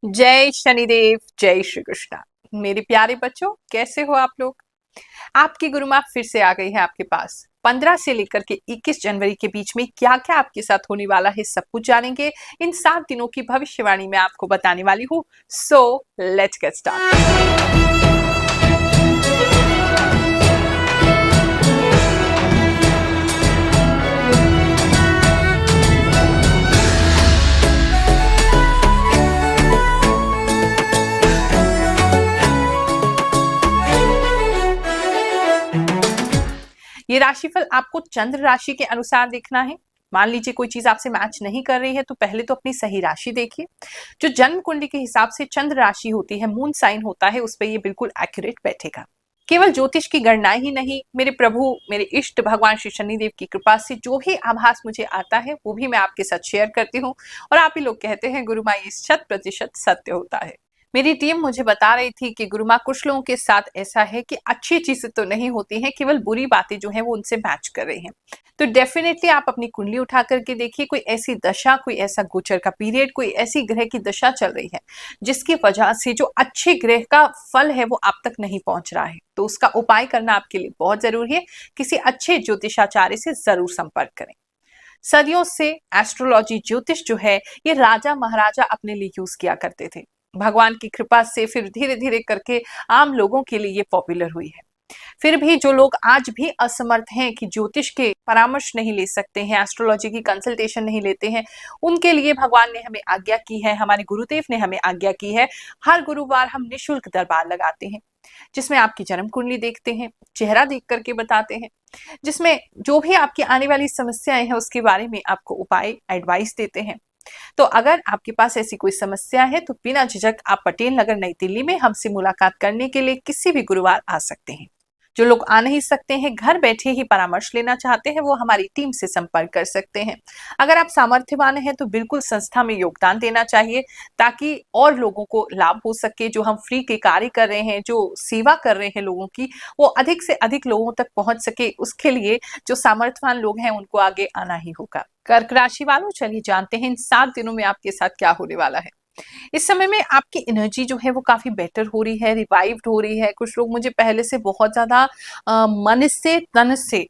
जय शनिदेव, जय श्री कृष्णा। मेरे प्यारे बच्चों, कैसे हो आप लोग। आपकी गुरु माँ फिर से आ गई है आपके पास। 15 से लेकर के 21 जनवरी के बीच में क्या क्या आपके साथ होने वाला है, सब कुछ जानेंगे। इन 7 दिनों की भविष्यवाणी मैं आपको बताने वाली हूँ। So let's get start. ये राशिफल आपको चंद्र राशि के अनुसार देखना है। मान लीजिए कोई चीज आपसे मैच नहीं कर रही है तो पहले तो अपनी सही राशि देखिए। जो जन्म कुंडली के हिसाब से चंद्र राशि होती है, मून साइन होता है, उस पर ये बिल्कुल एक्यूरेट बैठेगा। केवल ज्योतिष की गणना ही नहीं, मेरे प्रभु मेरे इष्ट भगवान श्री शनिदेव की कृपा से जो भी आभास मुझे आता है वो भी मैं आपके साथ शेयर करती हूँ। और आप ही लोग कहते हैं गुरु माँ ये 100% सत्य होता है। मेरी टीम मुझे बता रही थी कि गुरु माँ कुछ लोगों के साथ ऐसा है कि अच्छी चीजें तो नहीं होती हैं, केवल बुरी बातें जो है वो उनसे मैच कर रही हैं। तो डेफिनेटली आप अपनी कुंडली उठा करके देखिए, कोई ऐसी दशा, कोई ऐसा गोचर का पीरियड, कोई ऐसी ग्रह की दशा चल रही है जिसकी वजह से जो अच्छे ग्रह का फल है वो आप तक नहीं पहुंच रहा है, तो उसका उपाय करना आपके लिए बहुत जरूरी है। किसी अच्छे ज्योतिषाचार्य से जरूर संपर्क करें। सदियों से एस्ट्रोलॉजी, ज्योतिष जो है ये राजा महाराजा अपने लिए यूज किया करते थे। भगवान की कृपा से फिर धीरे धीरे करके आम लोगों के लिए ये पॉपुलर हुई है। फिर भी जो लोग आज भी असमर्थ हैं कि ज्योतिष के परामर्श नहीं ले सकते हैं, एस्ट्रोलॉजी की कंसल्टेशन नहीं लेते हैं, उनके लिए भगवान ने हमें आज्ञा की है, हमारे गुरुदेव ने हमें आज्ञा की है, हर गुरुवार हम निशुल्क दरबार लगाते हैं जिसमें आपकी जन्म कुंडली देखते हैं, चेहरा देख करके बताते हैं, जिसमें जो भी आपकी आने वाली समस्याएं हैं उसके बारे में आपको उपाय एडवाइस देते हैं। तो अगर आपके पास ऐसी कोई समस्या है तो बिना झिझक आप पटेल नगर नई दिल्ली में हमसे मुलाकात करने के लिए किसी भी गुरुवार आ सकते हैं। जो लोग आ नहीं सकते हैं, घर बैठे ही परामर्श लेना चाहते हैं, वो हमारी टीम से संपर्क कर सकते हैं। अगर आप सामर्थ्यवान हैं तो बिल्कुल संस्था में योगदान देना चाहिए ताकि और लोगों को लाभ हो सके। जो हम फ्री के कार्य कर रहे हैं, जो सेवा कर रहे हैं लोगों की, वो अधिक से अधिक लोगों तक पहुंच सके। उसके लिए जो सामर्थ्यवान लोग हैं उनको आगे आना ही होगा। कर्क राशि वालों, चलिए जानते हैं इन 7 दिनों में आपके साथ क्या होने वाला है। इस समय में आपकी एनर्जी जो है वो काफी बेटर हो रही है, रिवाइव्ड हो रही है। कुछ लोग मुझे पहले से बहुत ज्यादा मन से तन से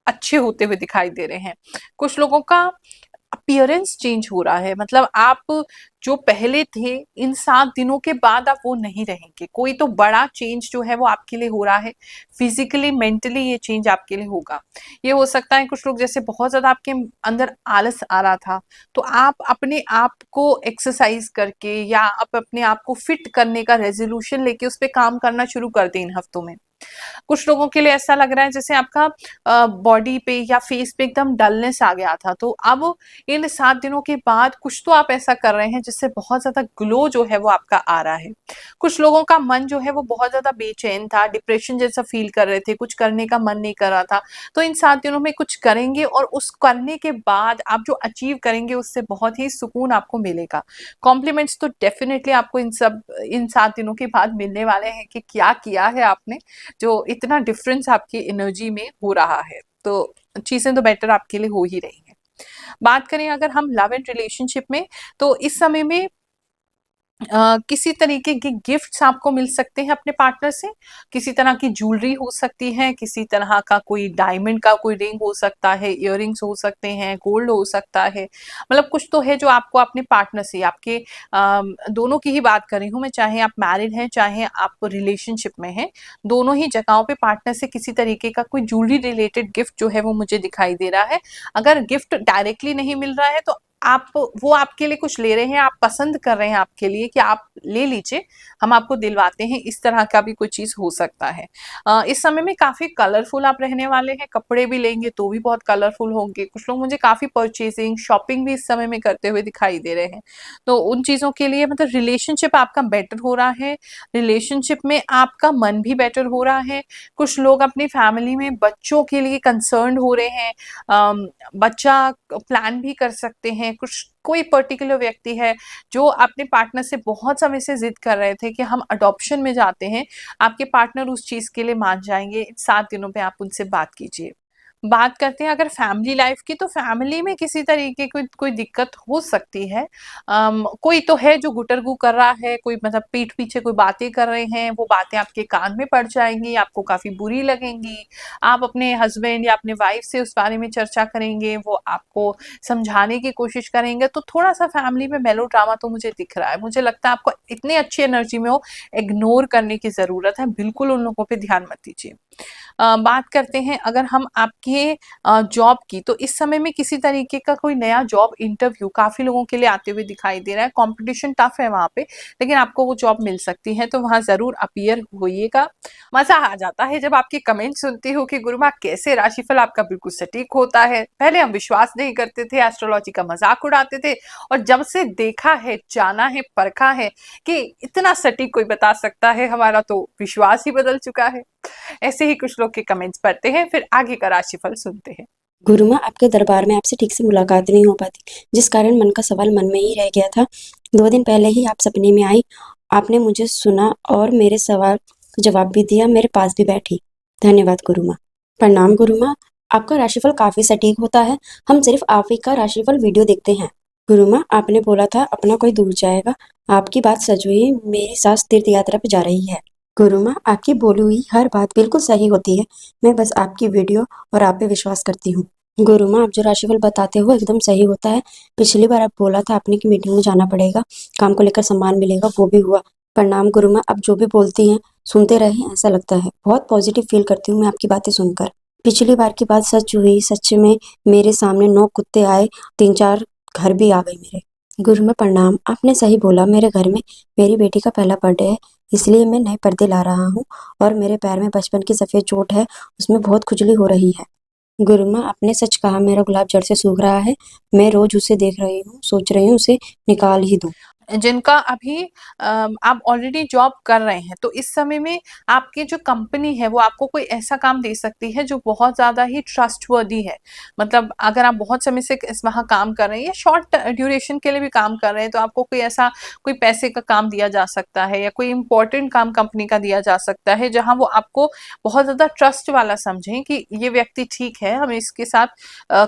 अच्छे होते हुए दिखाई दे रहे हैं। कुछ लोगों का अपीयरेंस चेंज हो रहा है, मतलब आप जो पहले थे इन 7 दिनों के बाद आप वो नहीं रहेंगे। कोई तो बड़ा चेंज जो है वो आपके लिए हो रहा है, फिजिकली मेंटली ये चेंज आपके लिए होगा। ये हो सकता है कुछ लोग जैसे बहुत ज्यादा आपके अंदर आलस आ रहा था तो आप अपने आप को एक्सरसाइज करके या आप अपने आप को फिट करने का रेजोल्यूशन लेके उस पर काम करना शुरू कर दें इन हफ्तों में। कुछ लोगों के लिए ऐसा लग रहा है जैसे आपका बॉडी पे या फेस पे एकदम डलनेस आ गया था, तो अब इन 7 दिनों के बाद कुछ तो आप ऐसा कर रहे हैं जिससे बहुत ज्यादा ग्लो जो है वो आपका आ रहा है। कुछ लोगों का मन जो है वो बहुत ज्यादा बेचैन था, डिप्रेशन जैसा फील कर रहे थे, कुछ करने का मन नहीं कर रहा था। तो इन 7 दिनों में कुछ करेंगे और उस करने के बाद आप जो अचीव करेंगे उससे बहुत ही सुकून आपको मिलेगा। कॉम्प्लीमेंट्स तो डेफिनेटली आपको इन 7 दिनों के बाद मिलने वाले हैं कि क्या किया है आपने, जो इतना डिफरेंस आपकी एनर्जी में हो रहा है। तो चीजें तो बेटर आपके लिए हो ही रही हैं। बात करें अगर हम लव एंड रिलेशनशिप में, तो इस समय में किसी तरीके के गिफ्ट्स आपको मिल सकते हैं अपने पार्टनर से। किसी तरह की ज्वेलरी हो सकती है, किसी तरह का कोई डायमंड का कोई रिंग हो सकता है, इयररिंग्स हो सकते हैं, गोल्ड हो सकता है। मतलब कुछ तो है जो आपको अपने पार्टनर से, आपके दोनों की ही बात कर रही हूँ मैं, चाहे आप मैरिड हैं चाहे आप रिलेशनशिप में हैं, दोनों ही जगहों पे पार्टनर से किसी तरीके का कोई ज्वेलरी रिलेटेड गिफ्ट जो है वो मुझे दिखाई दे रहा है। अगर गिफ्ट डायरेक्टली नहीं मिल रहा है तो आप वो आपके लिए कुछ ले रहे हैं, आप पसंद कर रहे हैं आपके लिए कि आप ले लीजिए, हम आपको दिलवाते हैं, इस तरह का भी कोई चीज हो सकता है। इस समय में काफी कलरफुल आप रहने वाले हैं, कपड़े भी लेंगे तो भी बहुत कलरफुल होंगे। कुछ लोग मुझे काफी परचेजिंग, शॉपिंग भी इस समय में करते हुए दिखाई दे रहे हैं। तो उन चीजों के लिए मतलब रिलेशनशिप आपका बेटर हो रहा है, रिलेशनशिप में आपका मन भी बेटर हो रहा है। कुछ लोग अपनी फैमिली में बच्चों के लिए कंसर्न हो रहे हैं, बच्चा प्लान भी कर सकते हैं। कुछ कोई पर्टिकुलर व्यक्ति है जो अपने पार्टनर से बहुत समय से जिद कर रहे थे कि हम अडॉप्शन में जाते हैं, आपके पार्टनर उस चीज के लिए मान जाएंगे। इन 7 दिनों पे आप उनसे बात कीजिए। बात करते हैं अगर फैमिली लाइफ की, तो फैमिली में किसी तरीके की कोई दिक्कत हो सकती है। कोई तो है जो गुटरगू कर रहा है, कोई मतलब पीठ पीछे कोई बातें कर रहे हैं, वो बातें आपके कान में पड़ जाएंगी, आपको काफी बुरी लगेंगी। आप अपने हस्बैंड या अपने वाइफ से उस बारे में चर्चा करेंगे, वो आपको समझाने की कोशिश करेंगे, तो थोड़ा सा फैमिली में मेलो ड्रामा तो मुझे दिख रहा है। मुझे लगता है आपको इतनी अच्छी एनर्जी में हो, इग्नोर करने की जरूरत है, बिल्कुल उन लोगों पे ध्यान मत दीजिए। बात करते हैं अगर हम आपके जॉब की, तो इस समय में किसी तरीके का कोई नया जॉब इंटरव्यू काफी लोगों के लिए आते हुए दिखाई दे रहा है। कंपटीशन टफ है वहां पे, लेकिन आपको वो जॉब मिल सकती है, तो वहां जरूर अपीयर होइएगा। मजा आ जाता है जब आपके कमेंट सुनती हूँ कि गुरुमा कैसे राशिफल आपका बिल्कुल सटीक होता है। पहले हम विश्वास नहीं करते थे, एस्ट्रोलॉजी का मजाक उड़ाते थे, और जब से देखा है, जाना है, परखा है कि इतना सटीक कोई बता सकता है, हमारा तो विश्वास ही बदल चुका है। ऐसे ही कुछ लोग के कमेंट्स पढ़ते हैं, फिर आगे का राशिफल सुनते हैं। गुरुमा, आपके दरबार में आपसे ठीक से मुलाकात नहीं हो पाती, जिस कारण मन का सवाल मन में ही रह गया था। 2 दिन पहले ही आप सपने में आई, आपने मुझे सुना और मेरे सवाल का जवाब भी दिया, मेरे पास भी बैठी। धन्यवाद गुरुमा। प्रणाम गुरुमा, आपका राशिफल काफी सटीक होता है। हम सिर्फ आप ही का राशिफल वीडियो देखते हैं। गुरुमा, आपने बोला था अपना कोई दूर जाएगा, आपकी बात सच हुई। मेरी सास तीर्थ यात्रा पे जा रही है। गुरुमा, आपकी बोली हुई हर बात बिल्कुल सही होती है। मैं बस आपकी वीडियो और आप पे विश्वास करती हूँ। गुरुमा, आप जो राशिफल बताते हो एकदम सही होता है। पिछली बार आप बोला था आपने कि मीटिंग में जाना पड़ेगा, काम को लेकर सम्मान मिलेगा, वो भी हुआ। प्रणाम गुरुमा, आप जो भी बोलती हैं सुनते रहे ऐसा लगता है। बहुत पॉजिटिव फील करती हूँ मैं आपकी बातें सुनकर। पिछली बार की बात सच हुई, सच में मेरे सामने 9 कुत्ते आए, 3-4 घर भी आ गए मेरे। गुरुमा प्रणाम, आपने सही बोला, मेरे घर में मेरी बेटी का पहला बर्थडे है, इसलिए मैं नए पर्दे ला रहा हूँ और मेरे पैर में बचपन की सफेद चोट है, उसमें बहुत खुजली हो रही है। गुरुमा, आपने सच कहा, मेरा गुलाब जड़ से सूख रहा है। मैं रोज उसे देख रही हूँ, सोच रही हूँ उसे निकाल ही दूं। जिनका अभी आप ऑलरेडी जॉब कर रहे हैं, तो इस समय में आपकी जो कंपनी है वो आपको कोई ऐसा काम दे सकती है जो बहुत ज्यादा ही ट्रस्टवर्दी है। मतलब अगर आप बहुत समय से वहाँ काम कर रहे हैं या शॉर्ट ड्यूरेशन के लिए भी काम कर रहे हैं, तो आपको कोई ऐसा कोई पैसे का काम दिया जा सकता है, या कोई इंपॉर्टेंट काम कंपनी का दिया जा सकता है, जहाँ वो आपको बहुत ज्यादा ट्रस्ट वाला समझें कि ये व्यक्ति ठीक है, हम इसके साथ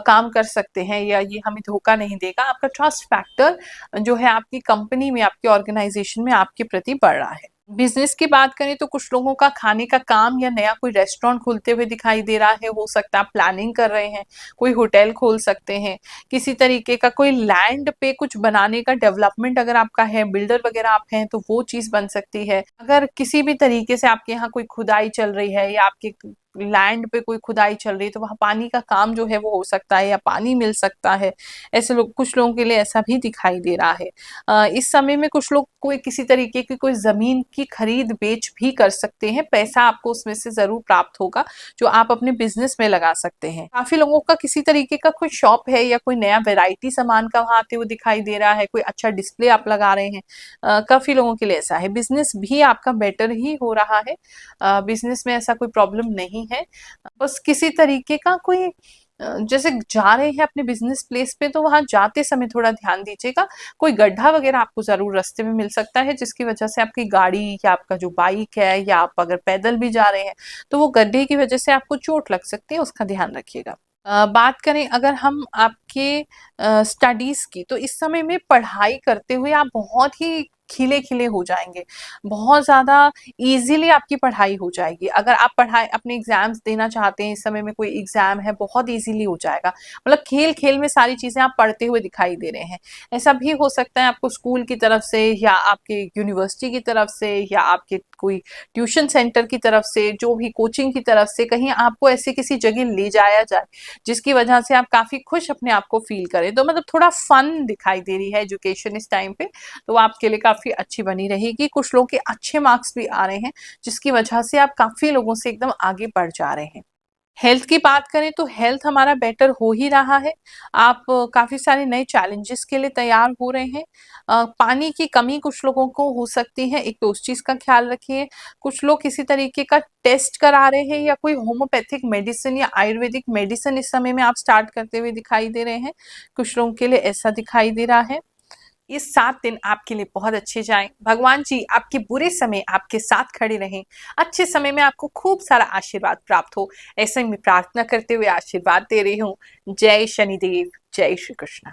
काम कर सकते हैं, या ये हमें धोखा नहीं देगा। आपका ट्रस्ट फैक्टर जो है आपकी कंपनी में, आपकी ऑर्गेनाइजेशन में आपके प्रति बढ़ रहा है। बिजनेस की बात करें तो कुछ लोगों का खाने का काम या नया कोई रेस्टोरेंट खुलते हुए दिखाई दे रहा है। हो सकता है आप प्लानिंग कर रहे हैं, कोई होटल खोल सकते हैं, किसी तरीके का कोई लैंड पे कुछ बनाने का डेवलपमेंट अगर आपका है, बिल्डर वगैरह आप हैं, तो वो चीज बन सकती है। अगर किसी भी तरीके से आपके यहाँ कोई खुदाई चल रही है, या आपके लैंड पे कोई खुदाई चल रही है, तो वहां पानी का काम जो है वो हो सकता है, या पानी मिल सकता है। ऐसे लोग, कुछ लोगों के लिए ऐसा भी दिखाई दे रहा है। इस समय में कुछ लोग कोई किसी तरीके की कोई जमीन की खरीद बेच भी कर सकते हैं, पैसा आपको उसमें से जरूर प्राप्त होगा, जो आप अपने बिजनेस में लगा सकते हैं। काफी लोगों का किसी तरीके का कोई शॉप है, या कोई नया वेराइटी सामान का वहां आते हुए दिखाई दे रहा है, कोई अच्छा डिस्प्ले आप लगा रहे हैं। काफी लोगों के लिए ऐसा है। बिजनेस भी आपका बेटर ही हो रहा है, बिजनेस में ऐसा कोई प्रॉब्लम नहीं है। बस किसी तरीके का कोई जैसे जा रहे हैं अपने बिजनेस प्लेस पे, तो वहां जाते समय थोड़ा ध्यान दीजिएगा। कोई गड्ढा वगैरह आपको जरूर रास्ते में मिल सकता है, जिसकी वजह से आपकी गाड़ी या आपका जो बाइक है, या आप अगर पैदल भी जा रहे हैं, तो वो गड्ढे की वजह से आपको चोट लग सकती है, उसका ध्यान रखिएगा। बात करें अगर हम आपके स्टडीज की, तो इस समय में पढ़ाई करते हुए आप बहुत ही खिले खिले हो जाएंगे, बहुत ज्यादा इजीली आपकी पढ़ाई हो जाएगी। अगर आप पढ़ाई अपने एग्जाम्स देना चाहते हैं, इस समय में कोई एग्जाम है, बहुत इजीली हो जाएगा। मतलब खेल खेल में सारी चीजें आप पढ़ते हुए दिखाई दे रहे हैं। ऐसा भी हो सकता है आपको स्कूल की तरफ से, या आपके यूनिवर्सिटी की तरफ से, या आपके कोई ट्यूशन सेंटर की तरफ से, जो भी कोचिंग की तरफ से, कहीं आपको ऐसे किसी जगह ले जाया जाए जिसकी वजह से आप काफी खुश अपने आप को फील करें। तो मतलब थोड़ा फन दिखाई दे रही है एजुकेशन इस टाइम पे, तो आपके लिए काफी अच्छी बनी रहेगी। कुछ लोगों के अच्छे मार्क्स भी आ रहे हैं, जिसकी वजह से आप काफी लोगों से एकदम आगे बढ़ जा रहे हैं। हेल्थ की बात करें तो हेल्थ हमारा बेटर हो ही रहा है। आप काफी सारे नए चैलेंजेस के लिए तैयार हो रहे हैं। पानी की कमी कुछ लोगों को हो सकती है, एक तो उस चीज का ख्याल रखिए। कुछ लोग किसी तरीके का टेस्ट करा रहे हैं, या कोई होम्योपैथिक मेडिसिन या आयुर्वेदिक मेडिसिन इस समय में आप स्टार्ट करते हुए दिखाई दे रहे हैं। कुछ लोगों के लिए ऐसा दिखाई दे रहा है। ये 7 दिन आपके लिए बहुत अच्छे जाएं। भगवान जी आपके बुरे समय आपके साथ खड़े रहें, अच्छे समय में आपको खूब सारा आशीर्वाद प्राप्त हो, ऐसे में प्रार्थना करते हुए आशीर्वाद दे रही हूँ। जय शनिदेव, जय श्री कृष्ण।